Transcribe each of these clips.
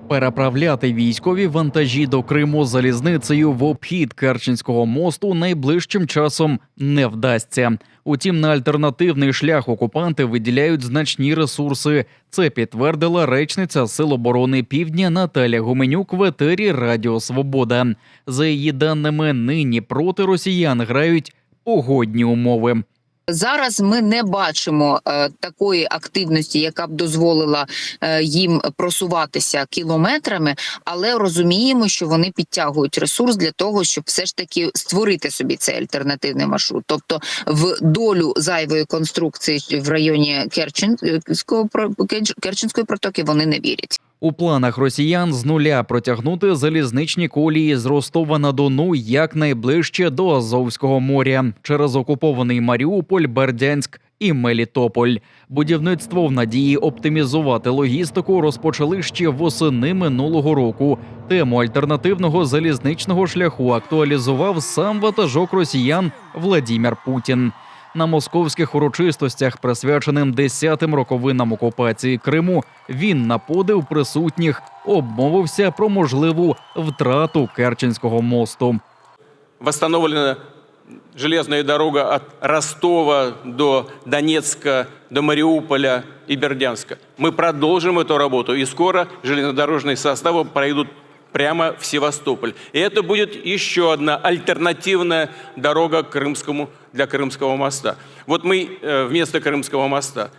Переправляти військові вантажі до Криму залізницею в обхід Керченського мосту найближчим часом не вдасться. Утім, на альтернативний шлях окупанти виділяють значні ресурси. Це підтвердила речниця Сил оборони Півдня Наталя Гуменюк в етері Радіо Свобода. За її даними, нині проти росіян грають погодні умови. Зараз ми не бачимо такої активності, яка б дозволила їм просуватися кілометрами, але розуміємо, що вони підтягують ресурс для того, щоб все ж таки створити собі цей альтернативний маршрут. Тобто в долю зайвої конструкції в районі Керченської протоки вони не вірять. У планах росіян з нуля протягнути залізничні колії з Ростова-на-Дону якнайближче до Азовського моря через окупований Маріуполь, Бердянськ і Мелітополь. Будівництво в надії оптимізувати логістику розпочали ще восени минулого року. Тему альтернативного залізничного шляху актуалізував сам ватажок росіян Владимир Путін. На московських урочистостях, присвяченим 10-тим роковинам окупації Криму, він на подив присутніх обмовився про можливу втрату Керченського мосту. Восстановлена железная дорога от Ростова до Донецка, до Мариуполя и Бердянска. Мы продолжим эту работу, и скоро железнодорожные составы пройдут прямо в Севастополь. И это будет еще одна альтернативная дорога для Крымского моста. Вот мы вместо Крымского моста.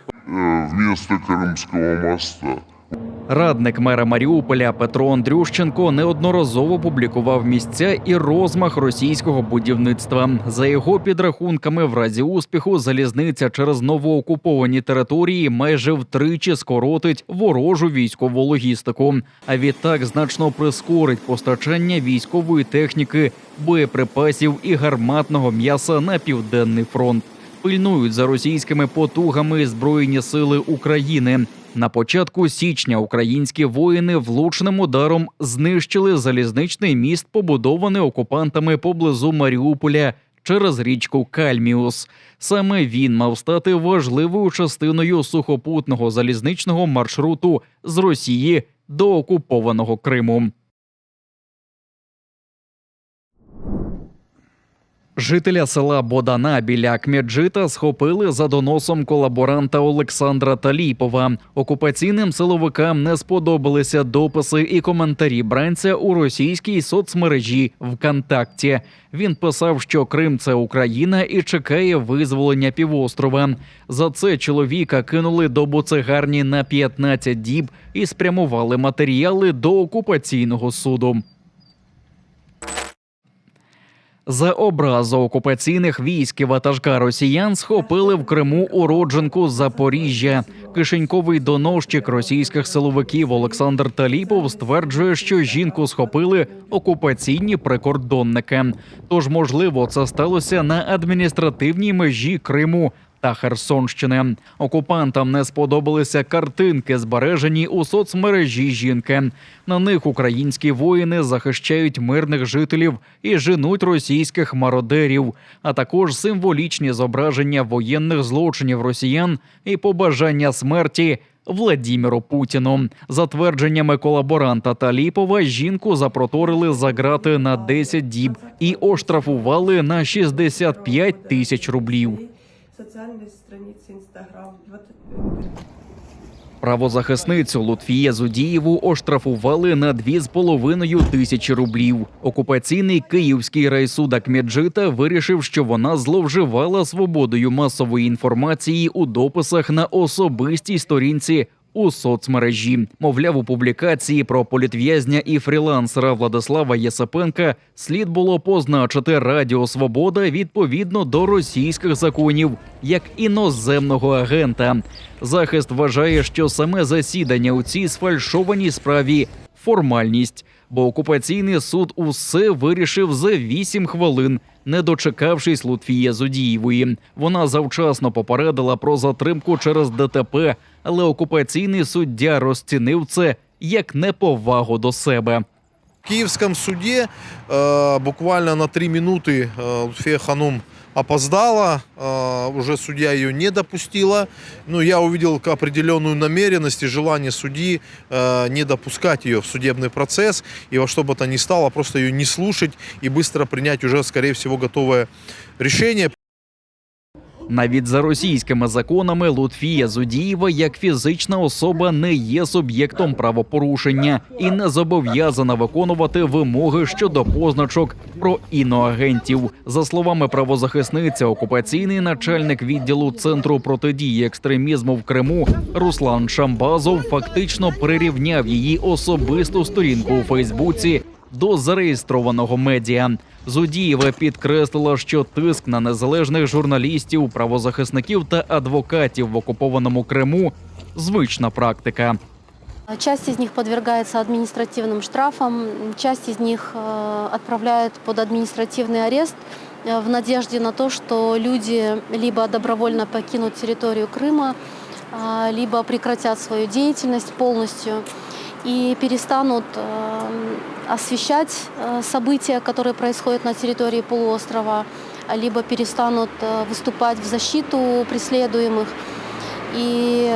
Радник мера Маріуполя Петро Андрющенко неодноразово публікував місця і розмах російського будівництва. За його підрахунками, в разі успіху залізниця через новоокуповані території майже втричі скоротить ворожу військову логістику. А відтак значно прискорить постачання військової техніки, боєприпасів і гарматного м'яса на Південний фронт. Пильнують за російськими потугами Збройні сили України. На початку січня українські воїни влучним ударом знищили залізничний міст, побудований окупантами поблизу Маріуполя через річку Кальміус. Саме він мав стати важливою частиною сухопутного залізничного маршруту з Росії до окупованого Криму. Жителя села Бодана біля Акмеджита схопили за доносом колаборанта Олександра Таліпова. Окупаційним силовикам не сподобалися дописи і коментарі бранця у російській соцмережі ВКонтакті. Він писав, що Крим – це Україна і чекає визволення півострова. За це чоловіка кинули до буцегарні на 15 діб і спрямували матеріали до окупаційного суду. За образу окупаційних військ і ватажка росіян схопили в Криму уродженку з Запоріжжя. Кишеньковий доносчик російських силовиків Олександр Таліпов стверджує, що жінку схопили окупаційні прикордонники. Тож, можливо, це сталося на адміністративній межі Криму та Херсонщини. Окупантам не сподобалися картинки, збережені у соцмережі жінки. На них українські воїни захищають мирних жителів і женуть російських мародерів, а також символічні зображення воєнних злочинів росіян і побажання смерті Владимиру Путіну. За твердженнями колаборанта Таліпова, жінку запроторили за ґрати на 10 діб і оштрафували на 65 тисяч рублів. Соціальні страниці Інстаграм. Правозахисницю Лутфія Зудієву оштрафували на 2,5 тисячі рублів. Окупаційний київський райсуд Акмеджита вирішив, що вона зловживала свободою масової інформації у дописах на особистій сторінці у соцмережі. Мовляв, у публікації про політв'язня і фрілансера Владислава Єсипенка слід було позначити Радіо Свобода відповідно до російських законів, як іноземного агента. Захист вважає, що саме засідання у цій сфальшованій справі – формальність, бо окупаційний суд усе вирішив за 8 хвилин, не дочекавшись Лутфії Зудієвої. Вона завчасно попередила про затримку через ДТП, але окупаційний суддя розцінив це як неповагу до себе. В Киевском суде буквально на 3 минуты Лутфия Ханум опоздала, уже судья ее не допустила. Но я увидел определенную намеренность и желание судьи не допускать ее в судебный процесс и во что бы то ни стало просто ее не слушать и быстро принять уже, скорее всего, готовое решение. Навіть за російськими законами Лутфія Зудієва як фізична особа не є суб'єктом правопорушення і не зобов'язана виконувати вимоги щодо позначок про іноагентів. За словами правозахисниці, окупаційний начальник відділу Центру протидії екстремізму в Криму Руслан Шамбазов фактично прирівняв її особисту сторінку у Фейсбуці до зареєстрованого медіа. Зудієва підкреслила, що тиск на незалежних журналістів, правозахисників та адвокатів в окупованому Криму – звична практика. Часть из них подвергается административным штрафам, часть из них отправляют под административный арест в надежде на то, что люди либо добровольно покинут территорию Крыма, либо прекратят свою деятельность полностью и перестанут освещать события, которые происходят на территории полуострова, либо перестанут выступать в защиту преследуемых. И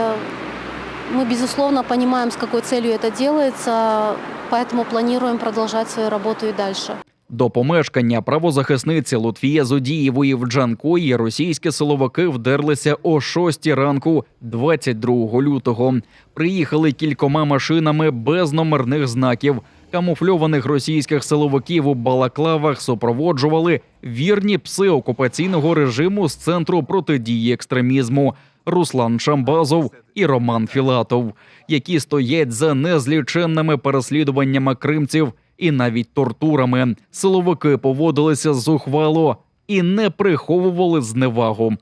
мы, безусловно, понимаем, с какой целью это делается, поэтому планируем продолжать свою работу и дальше. До помешкання правозахисниці Лутфія Зудієвої в Джанкої російські силовики вдерлися о 6 ранку 22 лютого. Приїхали кількома машинами без номерних знаків. Камуфльованих російських силовиків у балаклавах супроводжували вірні пси окупаційного режиму з Центру протидії екстремізму Руслан Шамбазов і Роман Філатов, які стоять за незліченними переслідуваннями кримців і навіть тортурами. Силовики поводилися зухвало і не приховували зневагу.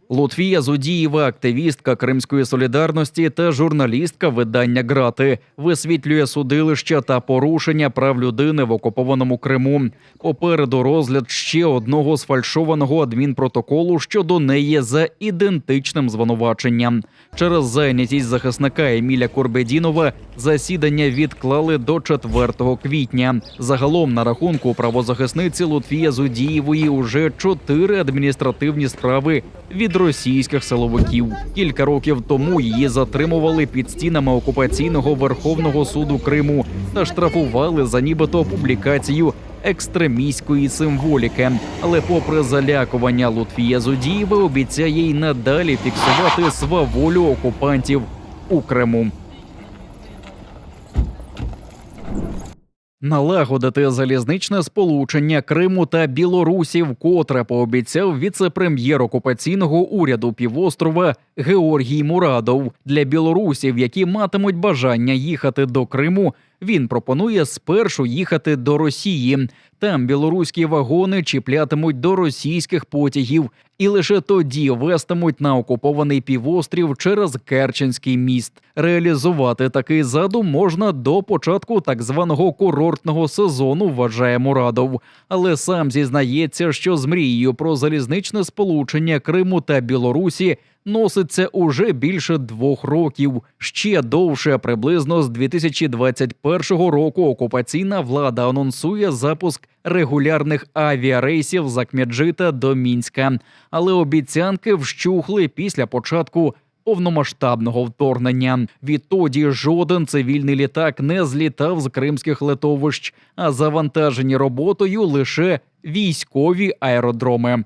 Лутфія Зудієва – активістка Кримської солідарності та журналістка видання «Грати». Висвітлює судилища та порушення прав людини в окупованому Криму. Попереду розгляд ще одного сфальшованого адмінпротоколу щодо неї за ідентичним звинуваченням. Через зайнятість захисника Еміля Курбедінова засідання відклали до 4 квітня. Загалом на рахунку правозахисниці Лутфії Зудієвої уже 4 адміністративні справи від російських силовиків. Кілька років тому її затримували під стінами окупаційного Верховного суду Криму та штрафували за нібито публікацію екстремістської символіки. Але попри залякування, Лутфія Зудієва обіцяє й надалі фіксувати сваволю окупантів у Криму. Налагодити залізничне сполучення Криму та Білорусі вкотре пообіцяв віце-прем'єр окупаційного уряду півострова Георгій Мурадов. Для білорусів, які матимуть бажання їхати до Криму, він пропонує спершу їхати до Росії. Там білоруські вагони чіплятимуть до російських потягів і лише тоді вестимуть на окупований півострів через Керченський міст. Реалізувати такий задум можна до початку так званого курортного сезону, вважає Мурадов. Але сам зізнається, що з мрією про залізничне сполучення Криму та Білорусі носиться уже більше 2 років. Ще довше, приблизно з 2021 року, окупаційна влада анонсує запуск регулярних авіарейсів з Ахмеджита до Мінська. Але обіцянки вщухли після початку повномасштабного вторгнення. Відтоді жоден цивільний літак не злітав з кримських литовищ, а завантажені роботою лише військові аеродроми.